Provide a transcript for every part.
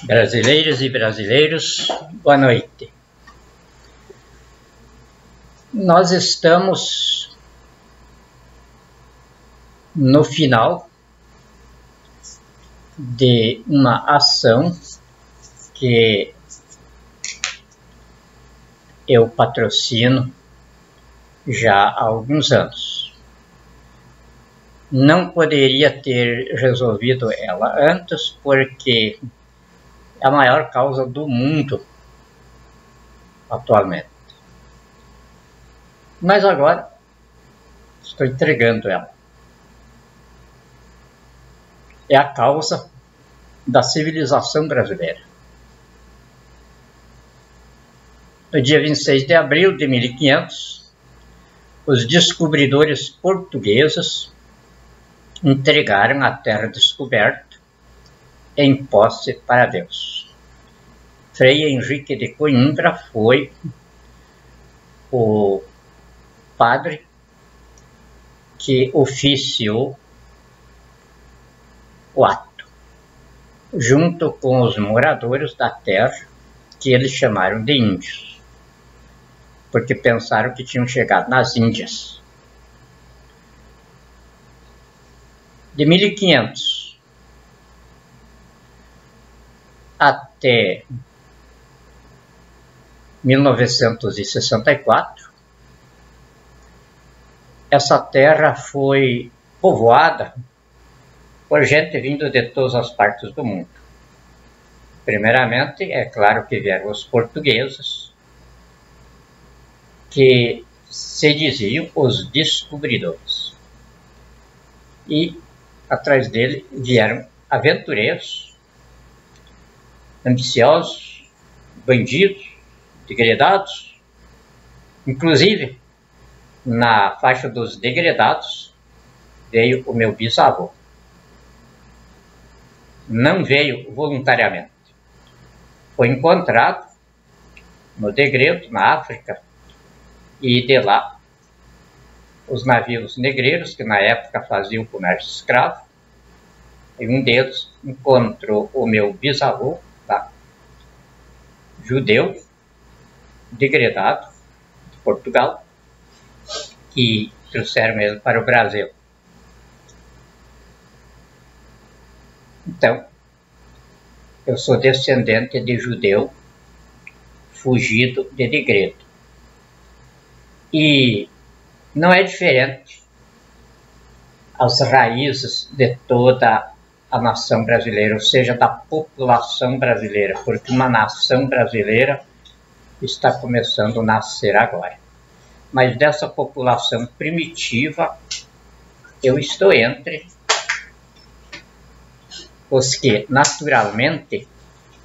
Brasileiras e brasileiros, boa noite. Nós estamos no final de uma ação que eu patrocino já há alguns anos. Não poderia ter resolvido ela antes, porque é a maior causa do mundo atualmente. Mas agora estou entregando ela. É a causa da civilização brasileira. No dia 26 de abril de 1500, os descobridores portugueses entregaram a terra descoberta em posse para Deus. Frei Henrique de Coimbra foi o padre que oficiou o ato, junto com os moradores da terra, que eles chamaram de índios, porque pensaram que tinham chegado nas Índias. De 1500 até 1964, essa terra foi povoada por gente vindo de todas as partes do mundo. Primeiramente, é claro que vieram os portugueses, que se diziam os descobridores. E atrás dele vieram aventureiros, ambiciosos, bandidos, degredados. Inclusive, na faixa dos degredados veio o meu bisavô. Não veio voluntariamente. Foi encontrado no degredo, na África, e de lá os navios negreiros, que na época faziam comércio escravo, e um deles encontrou o meu bisavô, judeu, degredado, de Portugal, e trouxeram ele para o Brasil. Então, eu sou descendente de judeu fugido de degredo. E não é diferente as raízes de toda a nação brasileira, ou seja, da população brasileira, porque uma nação brasileira está começando a nascer agora. Mas dessa população primitiva, eu estou entre os que naturalmente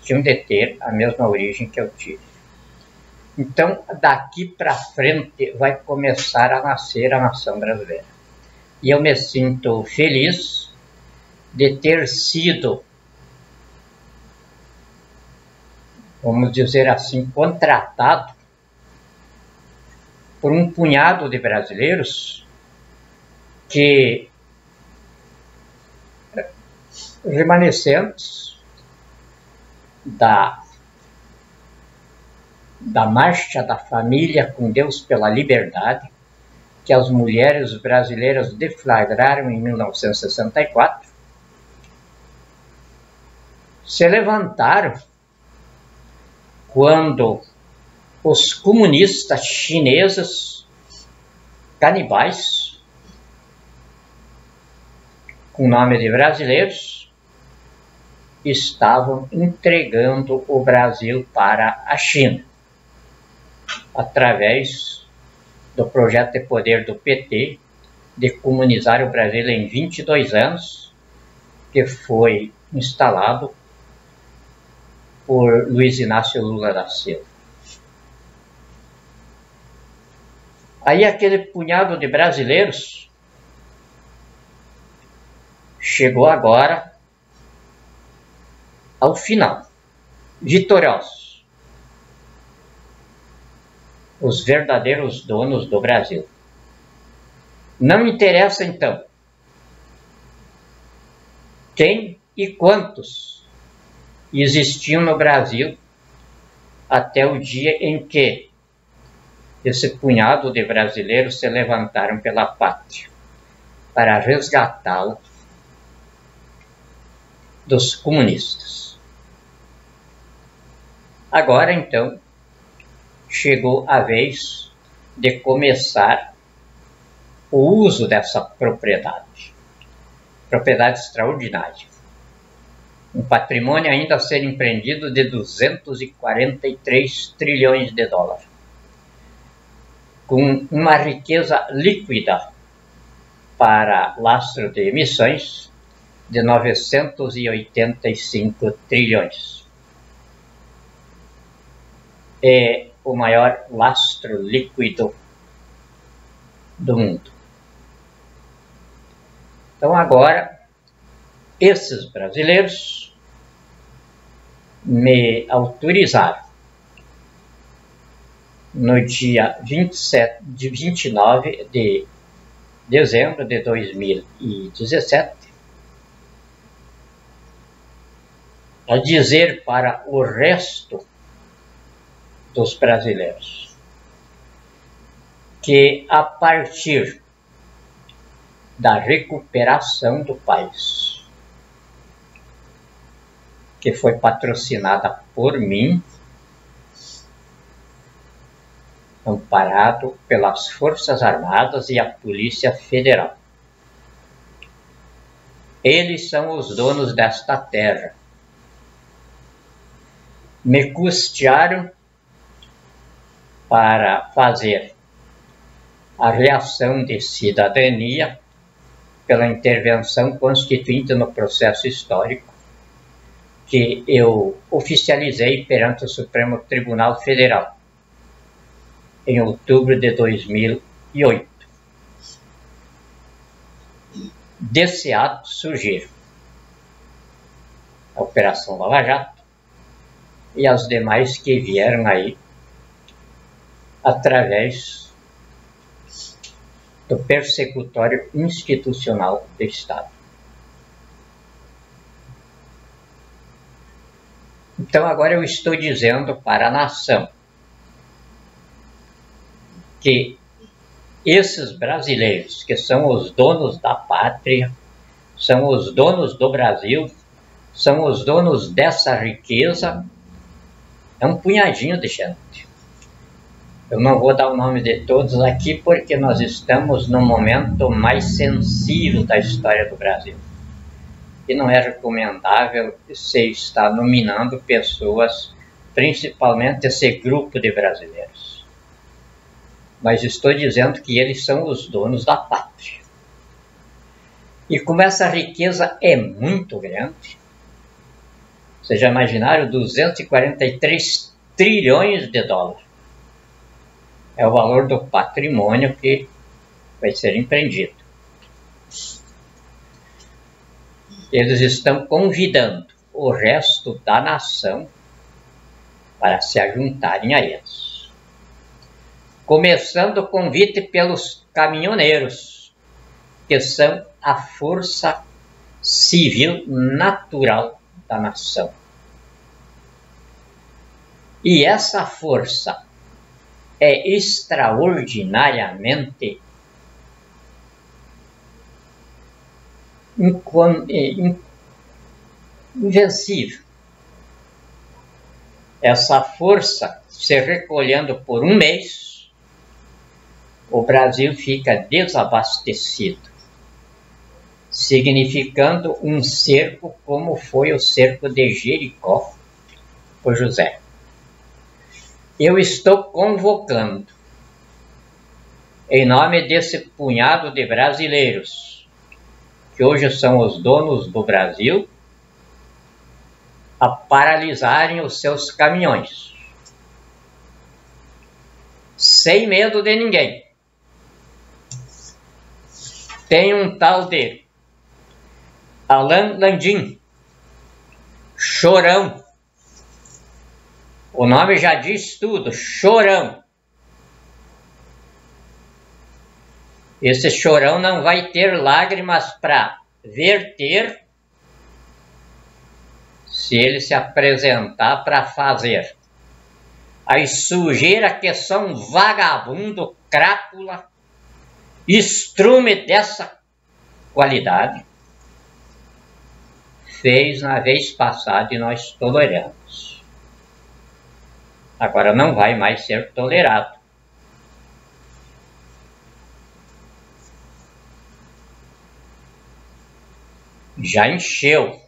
tinham de ter a mesma origem que eu tive. Então, daqui para frente vai começar a nascer a nação brasileira. E eu me sinto feliz de ter sido, vamos dizer assim, contratado por um punhado de brasileiros que, remanescentes da marcha da família com Deus pela liberdade, que as mulheres brasileiras deflagraram em 1964, se levantaram quando os comunistas chineses, canibais, com nome de brasileiros, estavam entregando o Brasil para a China, através do projeto de poder do PT, de comunizar o Brasil em 22 anos, que foi instalado por Luiz Inácio Lula da Silva. Aí aquele punhado de brasileiros chegou agora ao final, vitoriosos, os verdadeiros donos do Brasil. Não interessa então quem e quantos existiam no Brasil até o dia em que esse punhado de brasileiros se levantaram pela pátria para resgatá-lo dos comunistas. Agora, então, chegou a vez de começar o uso dessa propriedade. Propriedade extraordinária. Um patrimônio ainda a ser empreendido de 243 trilhões de dólares. Com uma riqueza líquida para lastro de emissões de 985 trilhões. É o maior lastro líquido do mundo. Então agora, esses brasileiros me autorizaram no dia 29 de dezembro de 2017 a dizer para o resto dos brasileiros que a partir da recuperação do país, que foi patrocinada por mim, amparado pelas Forças Armadas e a Polícia Federal. Eles são os donos desta terra. Me custearam para fazer a reação de cidadania pela intervenção constituinte no processo histórico que eu oficializei perante o Supremo Tribunal Federal em outubro de 2008. Desse ato surgiram a Operação Lava Jato e as demais que vieram aí através do persecutório institucional do Estado. Então agora eu estou dizendo para a nação que esses brasileiros, que são os donos da pátria, são os donos do Brasil, são os donos dessa riqueza, é um punhadinho de gente. Eu não vou dar o nome de todos aqui porque nós estamos no momento mais sensível da história do Brasil. E não é recomendável se estar nominando pessoas, principalmente esse grupo de brasileiros. Mas estou dizendo que eles são os donos da pátria. E como essa riqueza é muito grande, vocês já imaginaram 243 trilhões de dólares. É o valor do patrimônio que vai ser empreendido. Eles estão convidando o resto da nação para se ajuntarem a eles. Começando o convite pelos caminhoneiros, que são a força civil natural da nação. E essa força é extraordinariamente invencível. Essa força, se recolhendo por um mês, o Brasil fica desabastecido, significando um cerco como foi o cerco de Jericó por José. Eu estou convocando, em nome desse punhado de brasileiros, que hoje são os donos do Brasil, a paralisarem os seus caminhões, sem medo de ninguém. Tem um tal de Alain Landim, Chorão. O nome já diz tudo, Chorão. Esse chorão não vai ter lágrimas para verter se ele se apresentar para fazer as sujeiras que são vagabundo, crápula, estrume dessa qualidade, fez na vez passada e nós toleramos. Agora não vai mais ser tolerado. Já encheu.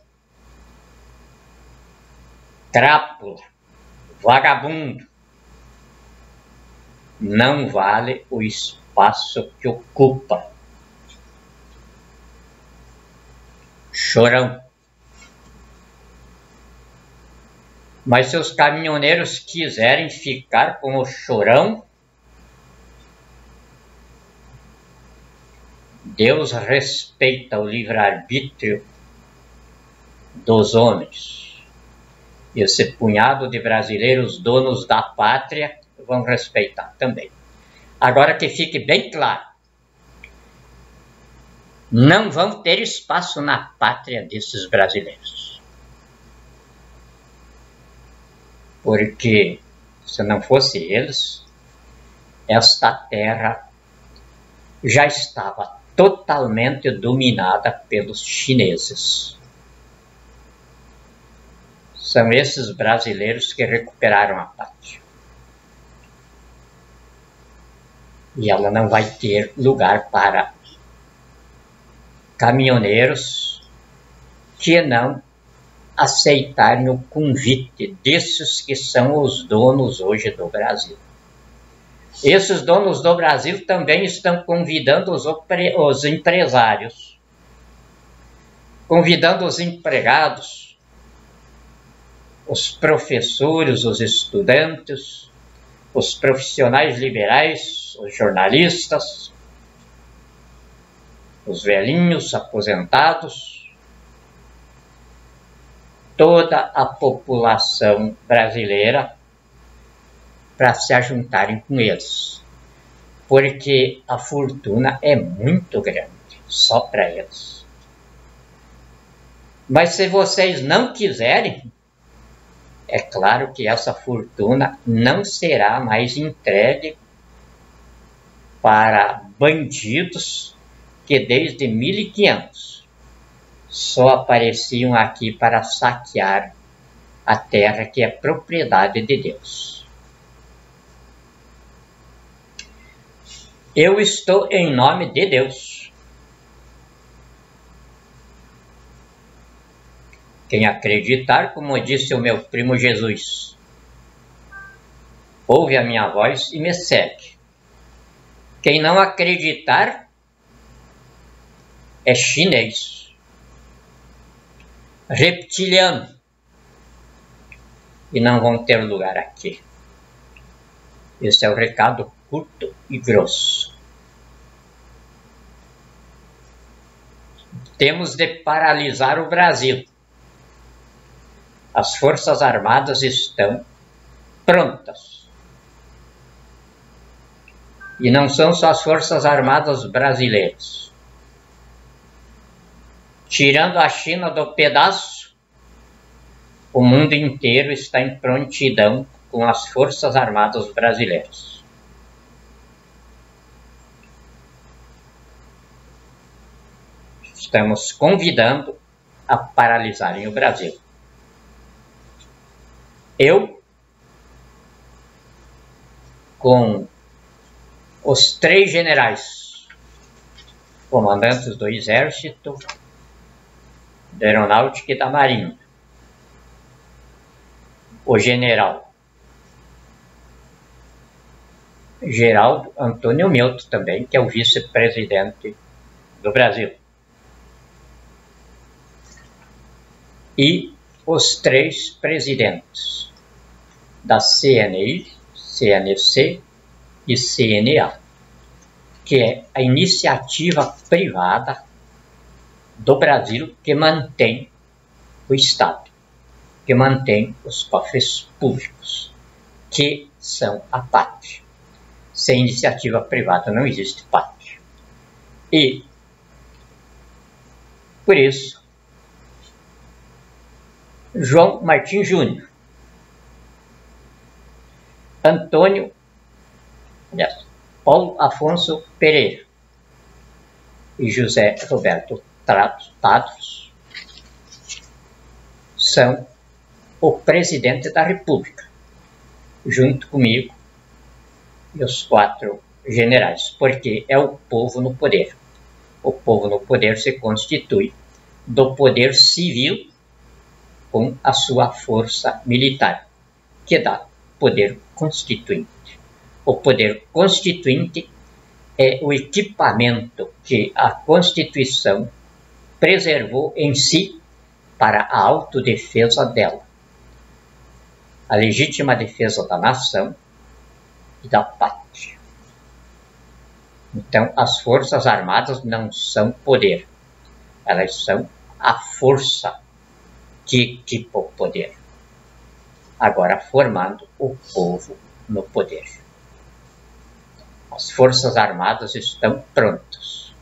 Crápula, vagabundo, não vale o espaço que ocupa. Chorão. Mas se os caminhoneiros quiserem ficar com o Chorão, Deus respeita o livre-arbítrio dos homens. E esse punhado de brasileiros donos da pátria vão respeitar também. Agora que fique bem claro, não vão ter espaço na pátria desses brasileiros. Porque se não fosse eles, esta terra já estava totalmente dominada pelos chineses. São esses brasileiros que recuperaram a pátria. E ela não vai ter lugar para caminhoneiros que não aceitarem o convite desses que são os donos hoje do Brasil. Esses donos do Brasil também estão convidando os empresários, convidando os empregados, os professores, os estudantes, os profissionais liberais, os jornalistas, os velhinhos aposentados, toda a população brasileira para se ajuntarem com eles, porque a fortuna é muito grande, só para eles. Mas se vocês não quiserem, é claro que essa fortuna não será mais entregue para bandidos que desde 1500 só apareciam aqui para saquear a terra que é propriedade de Deus. Eu estou em nome de Deus. Quem acreditar, como disse o meu primo Jesus, ouve a minha voz e me segue. Quem não acreditar é chinês, reptiliano, e não vão ter lugar aqui. Esse é o recado curto e grosso. Temos de paralisar o Brasil. As Forças Armadas estão prontas. E não são só as Forças Armadas brasileiras. Tirando a China do pedaço, o mundo inteiro está em prontidão com as Forças Armadas brasileiras. Estamos convidando a paralisarem o Brasil. Eu, com os 3 generais, comandantes do Exército, da Aeronáutica e da Marinha, o general Geraldo Antônio Milton também, que é o vice-presidente do Brasil, e os 3 presidentes da CNI, CNC e CNA, que é a iniciativa privada do Brasil que mantém o Estado, que mantém os cofres públicos, que são a pátria. Sem iniciativa privada não existe pátria. E, por isso, João Martins Júnior, Antônio, Paulo Afonso Pereira e José Roberto Tadros são o presidente da República, junto comigo e os 4 generais, porque é o povo no poder. O povo no poder se constitui do poder civil com a sua força militar, que dá poder constituinte. O poder constituinte é o equipamento que a Constituição preservou em si para a autodefesa dela, a legítima defesa da nação e da pátria. Então, as Forças Armadas não são poder, elas são a força que equipa o poder, agora formando o povo no poder. As Forças Armadas estão prontas,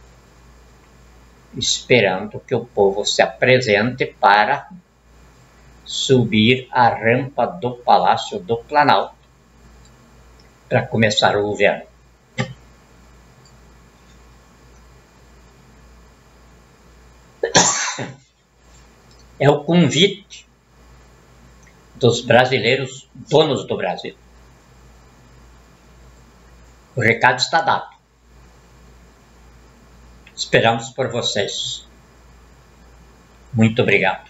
esperando que o povo se apresente para subir a rampa do Palácio do Planalto para começar o governo. É o convite dos brasileiros donos do Brasil. O recado está dado. Esperamos por vocês. Muito obrigado.